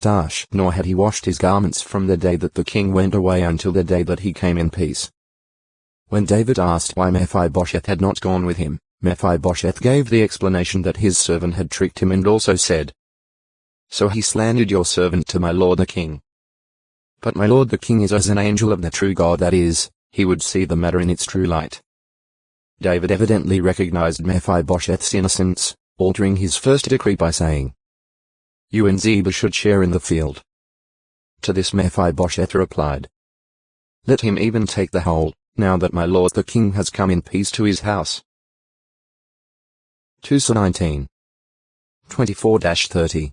Dash. Nor had he washed his garments from the day that the king went away until the day that he came in peace. When David asked why Mephibosheth had not gone with him, Mephibosheth gave the explanation that his servant had tricked him and also said, "So he slandered your servant to my lord the king. But my lord the king is as an angel of the true God, that is, he would see the matter in its true light." David evidently recognized Mephibosheth's innocence, altering his first decree by saying, "You and Ziba should share in the field." To this Mephibosheth replied, "Let him even take the whole, now that my lord the king has come in peace to his house." 2 Saw 19. 24-30.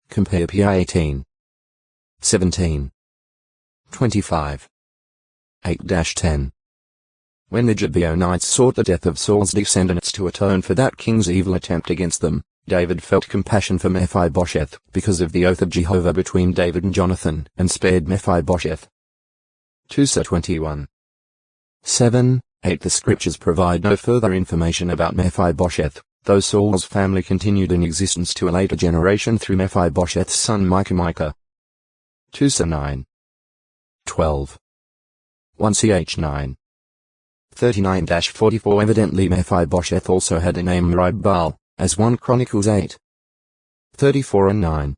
Compare PI 18. 17. 25. 8-10. When the Gibeonites sought the death of Saul's descendants to atone for that king's evil attempt against them, David felt compassion for Mephibosheth because of the oath of Jehovah between David and Jonathan, and spared Mephibosheth. 2 Saw 21. 7, 8. The scriptures provide no further information about Mephibosheth, though Saul's family continued in existence to a later generation through Mephibosheth's son Micah. 2 Saw 9. 12. 1 Ch 9. 39-44. Evidently Mephibosheth also had a name Merib-Baal, as 1 Chronicles 8. 34 and 9.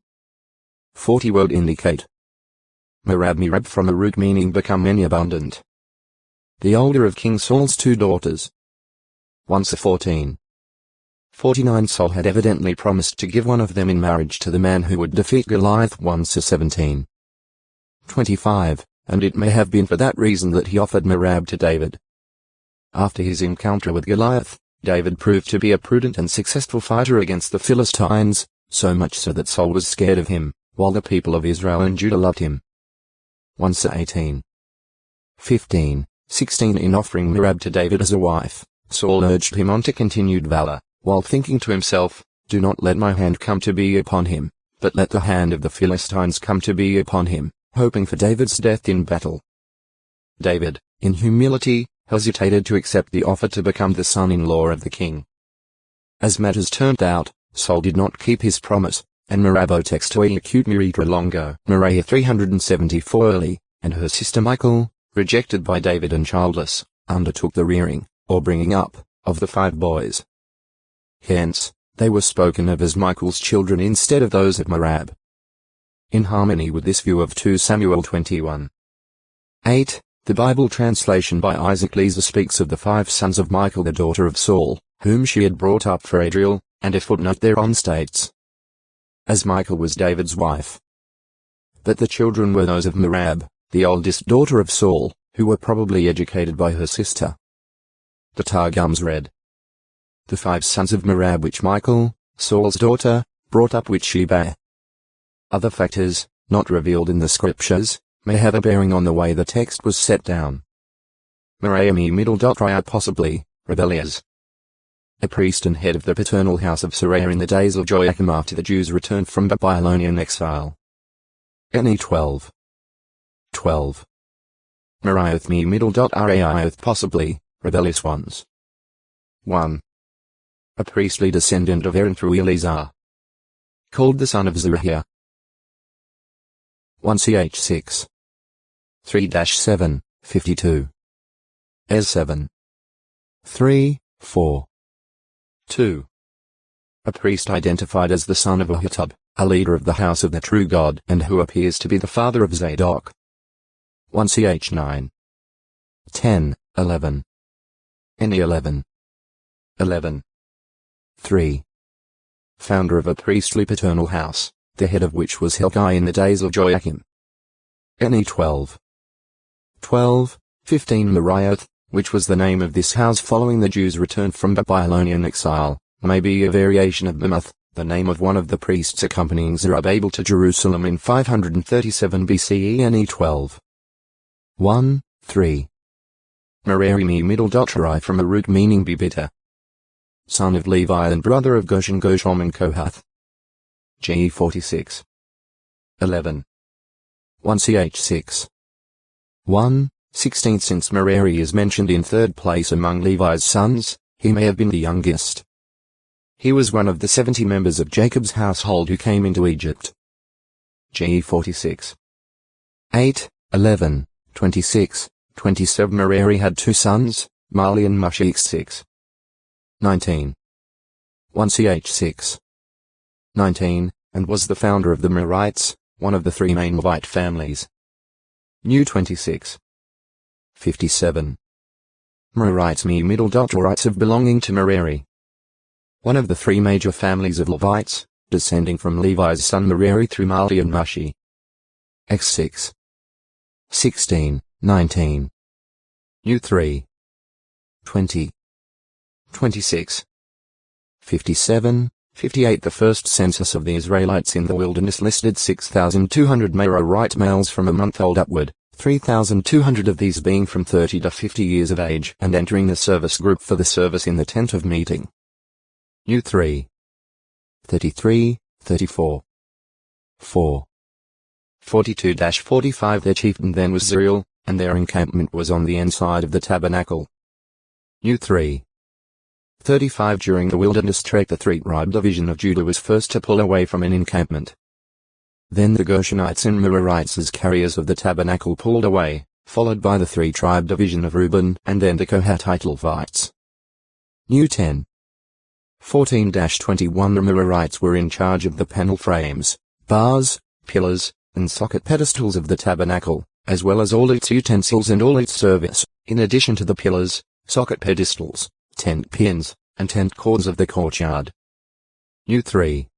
40 would indicate. Merab from a root meaning become many abundant. The older of King Saul's 2 daughters. 1 Saw 14. 49. Saul had evidently promised to give one of them in marriage to the man who would defeat Goliath. 1 Saw 17. 25, and it may have been for that reason that he offered Merab to David. After his encounter with Goliath, David proved to be a prudent and successful fighter against the Philistines, so much so that Saul was scared of him, while the people of Israel and Judah loved him. 1 Saw 18. 15, 16. In offering Merab to David as a wife, Saul urged him on to continued valor, while thinking to himself, "Do not let my hand come to be upon him, but let the hand of the Philistines come to be upon him," hoping for David's death in battle. David, in humility, hesitated to accept the offer to become the son-in-law of the king. As matters turned out, Saul did not keep his promise, and Merab textoi acute miritra longo, Maria 374 early, and her sister Michal, rejected by David and childless, undertook the rearing, or bringing up, of the 5 boys. Hence, they were spoken of as Michal's children instead of those of Merab. In harmony with this view of 2 Samuel 21. 8. The Bible translation by Isaac Leeser speaks of the 5 sons of Michal, the daughter of Saul, whom she had brought up for Adriel, and a footnote thereon states, "As Michal was David's wife." But the children were those of Merab, the oldest daughter of Saul, who were probably educated by her sister. The Targums read, "The 5 sons of Merab which Michal, Saul's daughter, brought up with she bare." Other factors, not revealed in the scriptures, may have a bearing on the way the text was set down. Meraimi Riot possibly, rebellious. A priest and head of the paternal house of Sariah in the days of Joachim after the Jews returned from Babylonian exile. Ne 12. 12. Merioth me Raioth possibly, rebellious ones. 1. A priestly descendant of Aaron through Eleazar. Called the son of Zeruiah. 1 Ch 6. 3-7, 52. Es 7. 3, 4. 2. A priest identified as the son of Ahitub, a leader of the house of the true God and who appears to be the father of Zadok. 1 Ch 9. 10, 11. Ne 11. 11. 3. Founder of a priestly paternal house, the head of which was Helkai in the days of Joachim. Ne 12. 12, 15. Merioth, which was the name of this house following the Jews' return from Babylonian exile, may be a variation of Memuth, the name of one of the priests accompanying Zerubbabel to Jerusalem in 537 BCE. Ne 12. 1, 3. Merari Rai from a root meaning be bitter. Son of Levi and brother of Gershon, Gershom and Kohath. Ge 46. 11. 1 Ch 6. 1, 16. Since Merari is mentioned in 3rd place among Levi's sons, he may have been the youngest. He was one of the 70 members of Jacob's household who came into Egypt. GE 46. 8, 11, 26, 27 Merari had 2 sons, Mali and Mushik 6. 19. 1 ch 6. 19, and was the founder of the Merites, one of the 3 main Levite families. New 26. 57. Merites me middle dot rights of belonging to Merari. One of the 3 major families of Levites, descending from Levi's son Merari through Mali and Mushi. X6. 16, 19. New 3. 20. 26. 57, 58 The first census of the Israelites in the wilderness listed 6,200 Merarite males from a month old upward, 3,200 of these being from 30 to 50 years of age and entering the service group for the service in the tent of meeting. New 3. 33, 34. 4. 42-45 Their chieftain then was Zuriel, and their encampment was on the inside of the tabernacle. New 3. 35 During the wilderness trek the 3-tribe division of Judah was first to pull away from an encampment. Then the Gershonites and Merarites as carriers of the tabernacle pulled away, followed by the 3-tribe division of Reuben and then the Kohathite Levites. New 10. 14-21 The Merarites were in charge of the panel frames, bars, pillars, and socket pedestals of the tabernacle, as well as all its utensils and all its service, in addition to the pillars, socket pedestals, tent pins, and tent cords of the courtyard. New 3.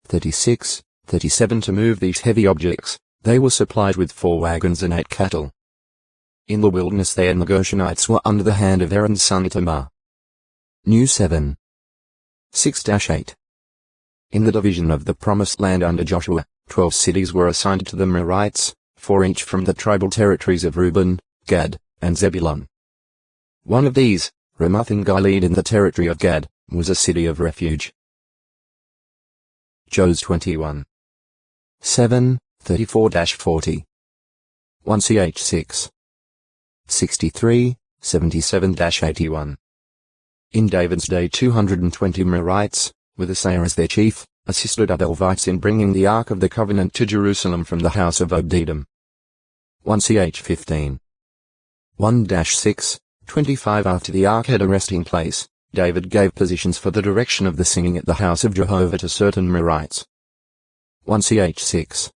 36, 37 To move these heavy objects, they were supplied with 4 wagons and 8 cattle. In the wilderness they and the Gershonites were under the hand of Aaron's son Itamar. New 7. 6-8 In the division of the Promised Land under Joshua, 12 cities were assigned to the Merites, 4 each from the tribal territories of Reuben, Gad, and Zebulun. One of these, Ramoth in Gilead in the territory of Gad, was a city of refuge. Jos 21. 7, 34-40. 1 ch 6. 63, 77-81. In David's day 220 Merites, with Asaiah as their chief, assisted other Levites in bringing the Ark of the Covenant to Jerusalem from the house of Obed-Edom. 1 ch 15. 1-6, 25 After the Ark had a resting place, David gave positions for the direction of the singing at the house of Jehovah to certain Merites. 1 ch 6.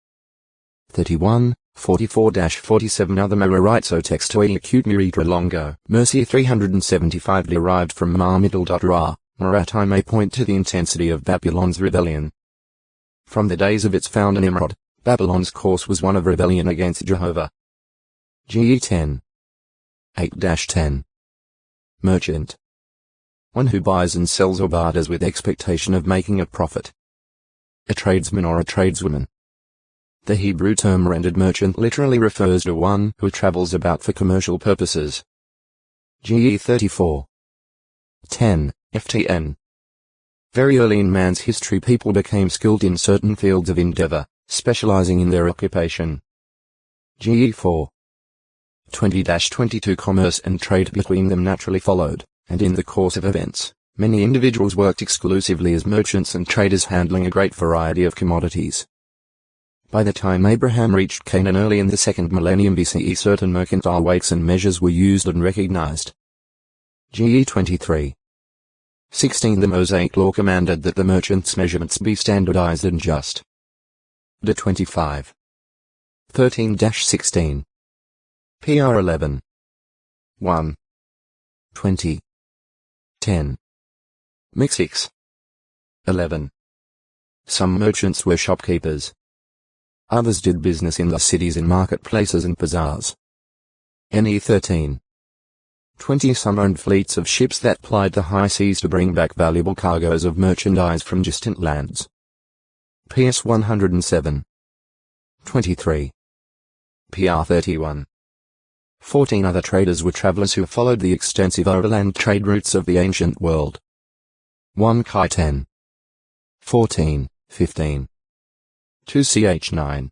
31, 44-47 Other Merarites O textoi acute miritra longo, Mercy 375 derived from Mar-middle.ra, Merat may point to the intensity of Babylon's rebellion. From the days of its founder Nimrod, Babylon's course was one of rebellion against Jehovah. GE 10. 8-10. Merchant. One who buys and sells or barters with expectation of making a profit. A tradesman or a tradeswoman. The Hebrew term rendered merchant literally refers to one who travels about for commercial purposes. GE 34. 10, FTN. Very early in man's history people became skilled in certain fields of endeavor, specializing in their occupation. GE 4. 20-22 Commerce and trade between them naturally followed, and in the course of events, many individuals worked exclusively as merchants and traders handling a great variety of commodities. By the time Abraham reached Canaan early in the 2nd millennium BCE certain mercantile weights and measures were used and recognized. GE 23. 16 The Mosaic law commanded that the merchant's measurements be standardized and just. De 25. 13-16. PR 11. 1. 20. 10. Mix 11. Some merchants were shopkeepers. Others did business in the cities in marketplaces and bazaars. NE 13. 20 Some owned fleets of ships that plied the high seas to bring back valuable cargoes of merchandise from distant lands. PS 107. 23. PR 31. 14 Other traders were travelers who followed the extensive overland trade routes of the ancient world. 1 Chi 10. 14, 15. 2 ch 9.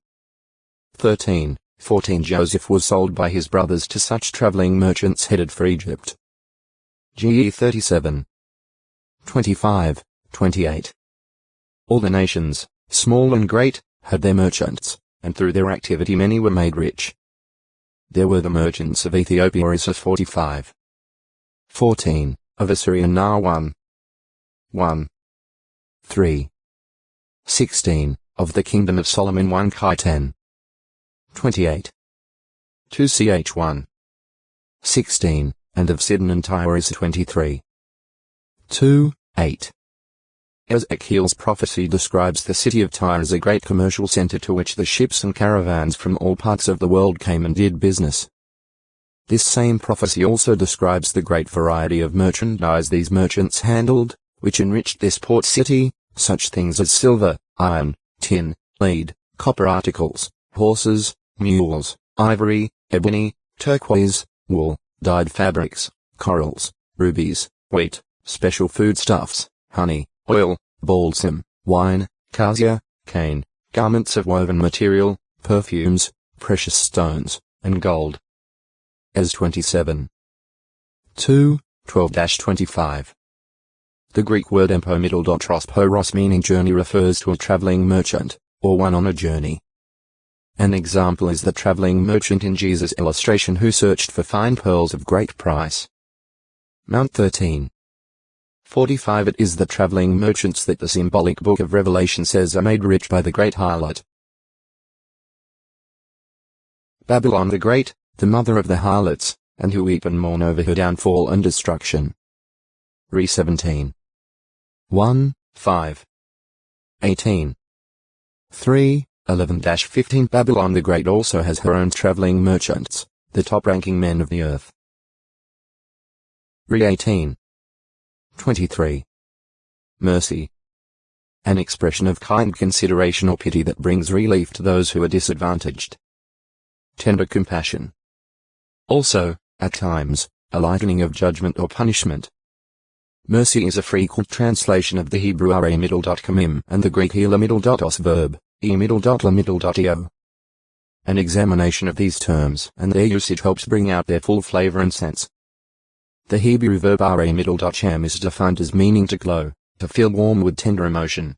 13, 14 Joseph was sold by his brothers to such traveling merchants headed for Egypt. GE 37. 25, 28. All the nations, small and great, had their merchants, and through their activity many were made rich. There were the merchants of Ethiopia Isa 45. 14, of Assyria Nar 1. 3. 16, of the kingdom of Solomon 1 Kai 10. 28. 2 ch 1. 16, and of Sidon and Tyre Isa 23. 2, 8. Ezekiel's prophecy describes the city of Tyre as a great commercial center to which the ships and caravans from all parts of the world came and did business. This same prophecy also describes the great variety of merchandise these merchants handled, which enriched this port city, such things as silver, iron, tin, lead, copper articles, horses, mules, ivory, ebony, turquoise, wool, dyed fabrics, corals, rubies, wheat, special foodstuffs, honey, oil, balsam, wine, cassia, cane, garments of woven material, perfumes, precious stones, and gold. As 27. 2, 12-25. The Greek word poros meaning journey refers to a traveling merchant, or one on a journey. An example is the traveling merchant in Jesus' illustration who searched for fine pearls of great price. Mount 13. 45. It is the traveling merchants that the symbolic book of Revelation says are made rich by the great harlot. Babylon the Great, the mother of the harlots, and who weep and mourn over her downfall and destruction. Re 17. 1, 5. 18. 3, 11-15. Babylon the Great also has her own traveling merchants, the top-ranking men of the earth. Re 18. 23. Mercy. An expression of kind consideration or pity that brings relief to those who are disadvantaged. Tender compassion. Also, at times, a lightening of judgment or punishment. Mercy is a frequent translation of the Hebrew kamim and the Greek os verb, eo. An examination of these terms and their usage helps bring out their full flavor and sense. The Hebrew verb sham is defined as meaning to glow, to feel warm with tender emotion.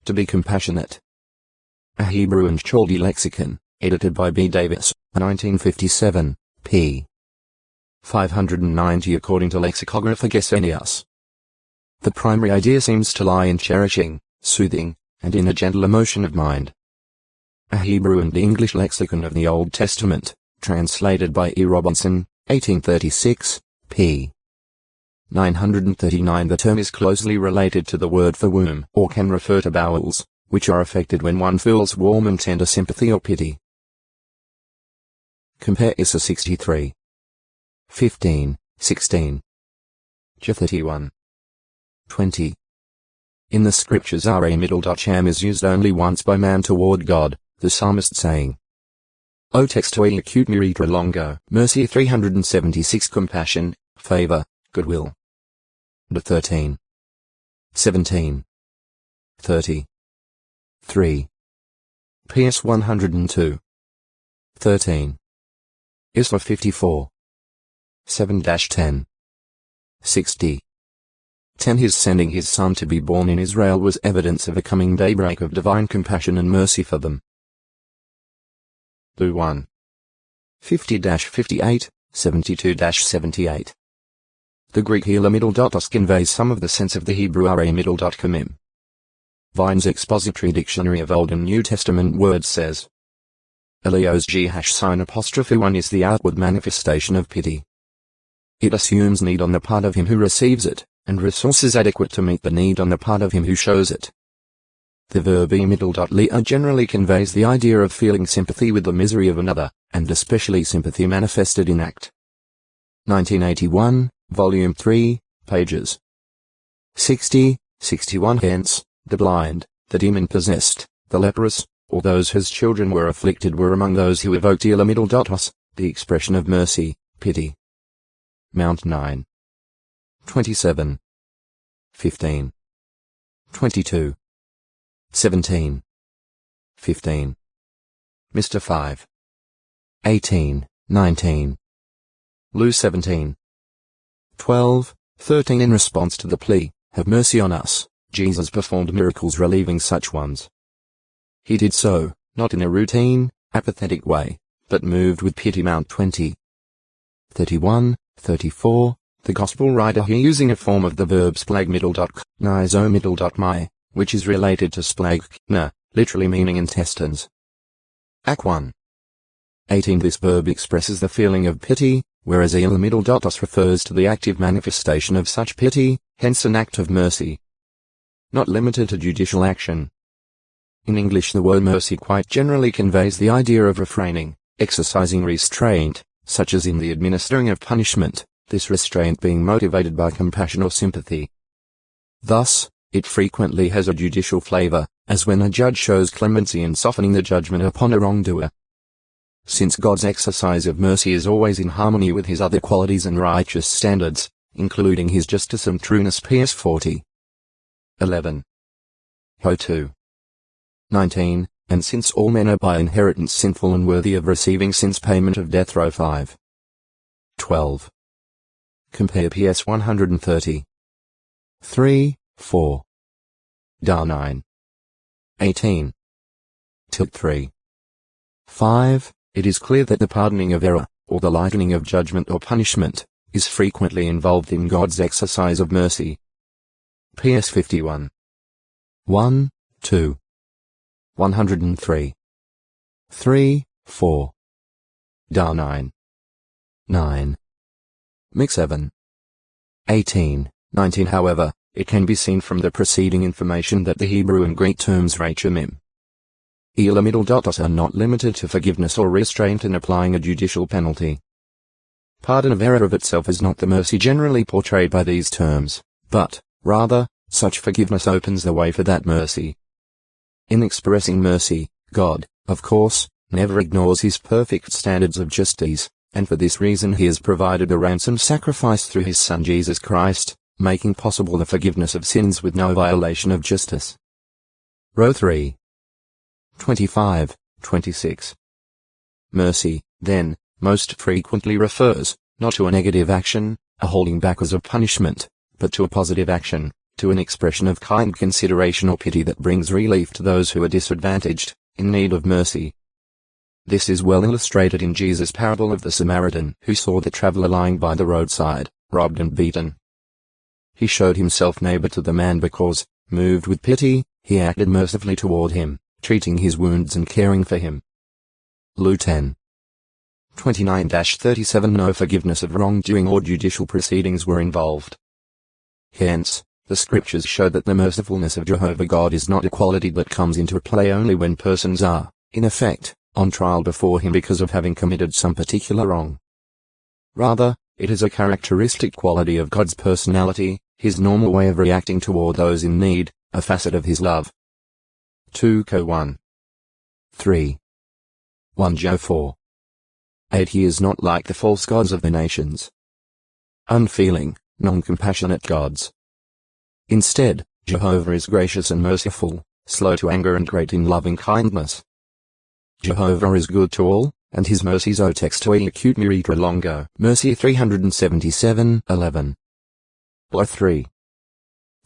To be compassionate. A Hebrew and Chaldee lexicon, edited by B. Davis, 1957, p. 590 according to lexicographer Gesenius. The primary idea seems to lie in cherishing, soothing, and in a gentle emotion of mind. A Hebrew and English lexicon of the Old Testament, translated by E. Robinson, 1836, p. 939. The term is closely related to the word for womb, or can refer to bowels, which are affected when one feels warm and tender sympathy or pity. Compare Isa 63. 15, 16. J 31. 20. In the scriptures sham is used only once by man toward God, the psalmist saying, O textoi acute miritra longo, mercy 376 compassion, favor, goodwill. The 13. 17. 30. 3. PS 102. 13. Isra 54. 7-10. 60. 10. His sending his son to be born in Israel was evidence of a coming daybreak of divine compassion and mercy for them. Lu 1. 50-58, 72-78. The Greek os conveys some of the sense of the Hebrew kamim. Vine's Expository Dictionary of Old and New Testament Words says, Elios G'(1) is the outward manifestation of pity. It assumes need on the part of him who receives it, and resources adequate to meet the need on the part of him who shows it. The verb lia generally conveys the idea of feeling sympathy with the misery of another, and especially sympathy manifested in act. 1981, Volume 3, pages 60, 61. Hence, the blind, the demon-possessed, the leprous, or those whose children were afflicted were among those who evoked os, the expression of mercy, pity. Mount 9. 27. 15. 22. 17. 15. Mr. 5. 18, 19. Lu 17. 12, 13. In response to the plea, have mercy on us, Jesus performed miracles relieving such ones. He did so, not in a routine, apathetic way, but moved with pity. Mount 20. 31, 34, the Gospel writer here using a form of the verb splagmiddle.my, which is related to splagna, literally meaning intestines. Ac 1. 18. This verb expresses the feeling of pity, whereas ilamiddle.os refers to the active manifestation of such pity, hence an act of mercy. Not limited to judicial action. In English the word mercy quite generally conveys the idea of refraining, exercising restraint, such as in the administering of punishment, this restraint being motivated by compassion or sympathy. Thus, it frequently has a judicial flavor, as when a judge shows clemency in softening the judgment upon a wrongdoer. Since God's exercise of mercy is always in harmony with his other qualities and righteous standards, including his justice and trueness. PS 40. 11. Ho 2. 19. And since all men are by inheritance sinful and worthy of receiving sin's payment of death. Row 5. 12. Compare PS 130. 3, 4. Dar 9. 18. Tilt 3. 5. It is clear that the pardoning of error, or the lightening of judgment or punishment, is frequently involved in God's exercise of mercy. PS 51. 1, 2. 103. 3, 4. Dar 9. 9. Mix 7. 18, 19. However, it can be seen from the preceding information that the Hebrew and Greek terms rachamim, ilamiddle.os are not limited to forgiveness or restraint in applying a judicial penalty. Pardon of error of itself is not the mercy generally portrayed by these terms, but, rather, such forgiveness opens the way for that mercy. In expressing mercy, God, of course, never ignores his perfect standards of justice, and for this reason he has provided a ransom sacrifice through his Son Jesus Christ, making possible the forgiveness of sins with no violation of justice. Row 3. 25, 26. Mercy, then, most frequently refers, not to a negative action, a holding back as of punishment, but to a positive action, to an expression of kind consideration or pity that brings relief to those who are disadvantaged, in need of mercy. This is well illustrated in Jesus' parable of the Samaritan who saw the traveler lying by the roadside, robbed and beaten. He showed himself neighbor to the man because, moved with pity, he acted mercifully toward him, treating his wounds and caring for him. Luke 10. 29-37. No forgiveness of wrongdoing or judicial proceedings were involved. Hence, the scriptures show that the mercifulness of Jehovah God is not a quality that comes into play only when persons are, in effect, on trial before him because of having committed some particular wrong. Rather, it is a characteristic quality of God's personality, his normal way of reacting toward those in need, a facet of his love. 2 Co 1. 3. 1 Jo 4. 8. He is not like the false gods of the nations. Unfeeling, non-compassionate gods. Instead, Jehovah is gracious and merciful, slow to anger and great in loving kindness. Jehovah is good to all, and his mercies o textoi acute miritra longo. Mercy 377:11. Or 3.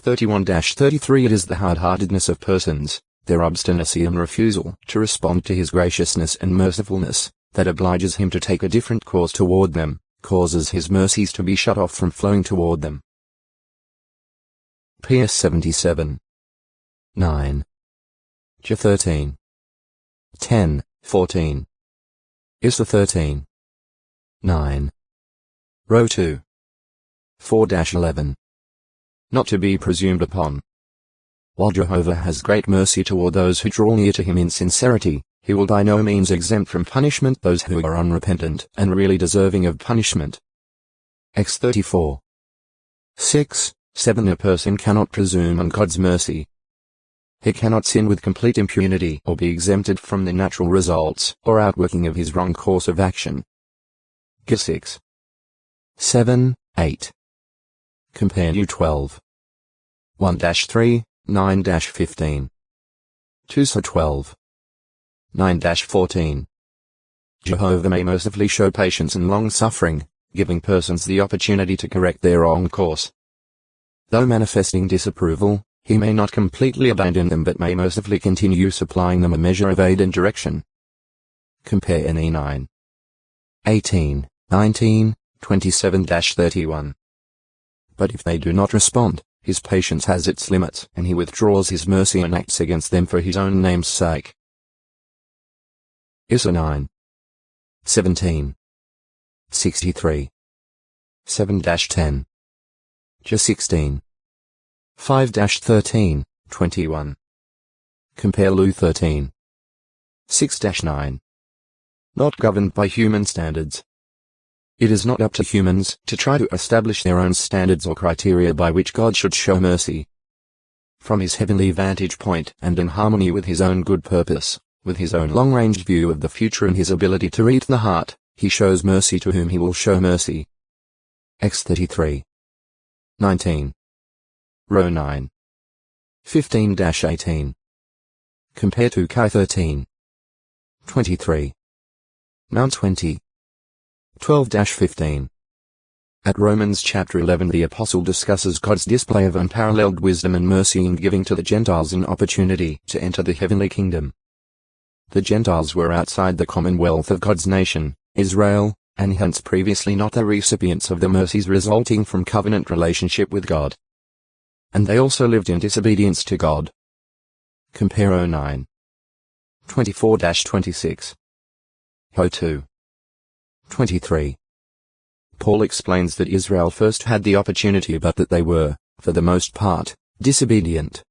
31-33. It is the hard-heartedness of persons, their obstinacy and refusal to respond to his graciousness and mercifulness, that obliges him to take a different course toward them, causes his mercies to be shut off from flowing toward them. PS 77. 9. J 13. 10, 14. Is 13. 9. Row 2. 4-11. Not to be presumed upon. While Jehovah has great mercy toward those who draw near to him in sincerity, he will by no means exempt from punishment those who are unrepentant and really deserving of punishment. X 34. 6, 7. A person cannot presume on God's mercy. He cannot sin with complete impunity or be exempted from the natural results or outworking of his wrong course of action. G 6. 7, 8. Compare U 12. 1-3, 9-15. 2 So 12. 9-14. Jehovah may mercifully show patience and long-suffering, giving persons the opportunity to correct their wrong course. Though manifesting disapproval, He may not completely abandon them but may mercifully continue supplying them a measure of aid and direction. Compare NE 9. 18, 19, 27-31. But if they do not respond, his patience has its limits, and he withdraws his mercy and acts against them for his own name's sake. ISA 9. 17. 63. 7-10. JA 16. 5-13, 21. Compare LU 13. 6-9. Not governed by human standards. It is not up to humans to try to establish their own standards or criteria by which God should show mercy. From his heavenly vantage point and in harmony with his own good purpose, with his own long-range view of the future and his ability to read the heart, he shows mercy to whom he will show mercy. X 33. 19. Row 9. 15-18. Compare to Chi 13. 23. Mount 20. 12-15. At Romans chapter 11 the apostle discusses God's display of unparalleled wisdom and mercy in giving to the Gentiles an opportunity to enter the heavenly kingdom. The Gentiles were outside the commonwealth of God's nation, Israel, and hence previously not the recipients of the mercies resulting from covenant relationship with God. And they also lived in disobedience to God. Compare 09. 24-26. Ho 2. 23. Paul explains that Israel first had the opportunity but that they were, for the most part, disobedient.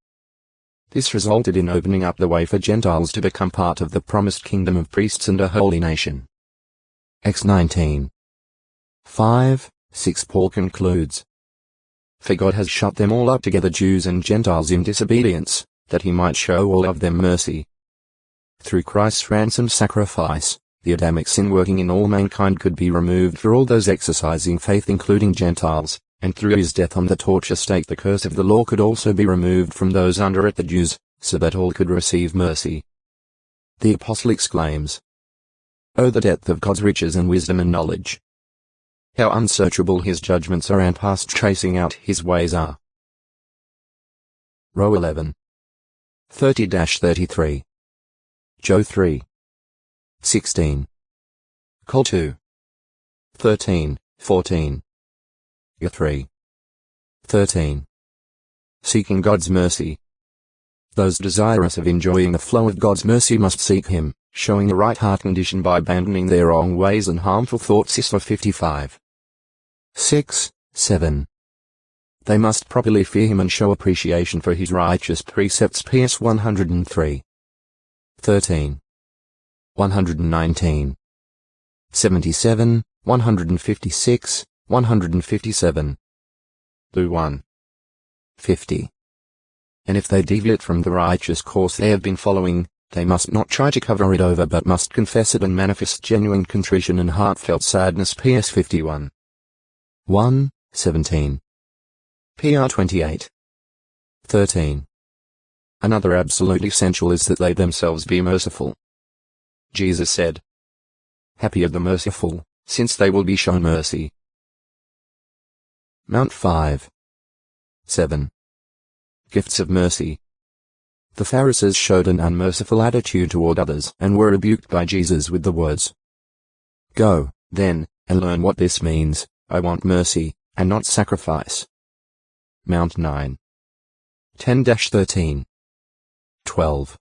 This resulted in opening up the way for Gentiles to become part of the promised kingdom of priests and a holy nation. X 19. 5, 6 Paul concludes. For God has shut them all up together, Jews and Gentiles in disobedience, that he might show all of them mercy. Through Christ's ransom sacrifice, the Adamic sin working in all mankind could be removed for all those exercising faith including Gentiles, and through his death on the torture stake the curse of the law could also be removed from those under it, the Jews, so that all could receive mercy. The apostle exclaims, "Oh, the depth of God's riches and wisdom and knowledge! How unsearchable his judgments are and past tracing out his ways are." Row 11. 30-33. Joe 3. 16. Col 2. 13, 14. Ga 3. 13. Seeking God's mercy. Those desirous of enjoying the flow of God's mercy must seek him, showing the right heart condition by abandoning their wrong ways and harmful thoughts. Isra 55. 6, 7. They must properly fear him and show appreciation for his righteous precepts. PS 103. 13. 119. 77, 156, 157. Lu 1. 50. And if they deviate from the righteous course they have been following, they must not try to cover it over but must confess it and manifest genuine contrition and heartfelt sadness. PS 51. 1, 17. PR 28. 13. Another absolute essential is that they themselves be merciful. Jesus said, "Happy are the merciful, since they will be shown mercy." Mount 5. 7. Gifts of mercy. The Pharisees showed an unmerciful attitude toward others and were rebuked by Jesus with the words, "Go, then, and learn what this means, I want mercy, and not sacrifice." Mount 9. 10-13. 12.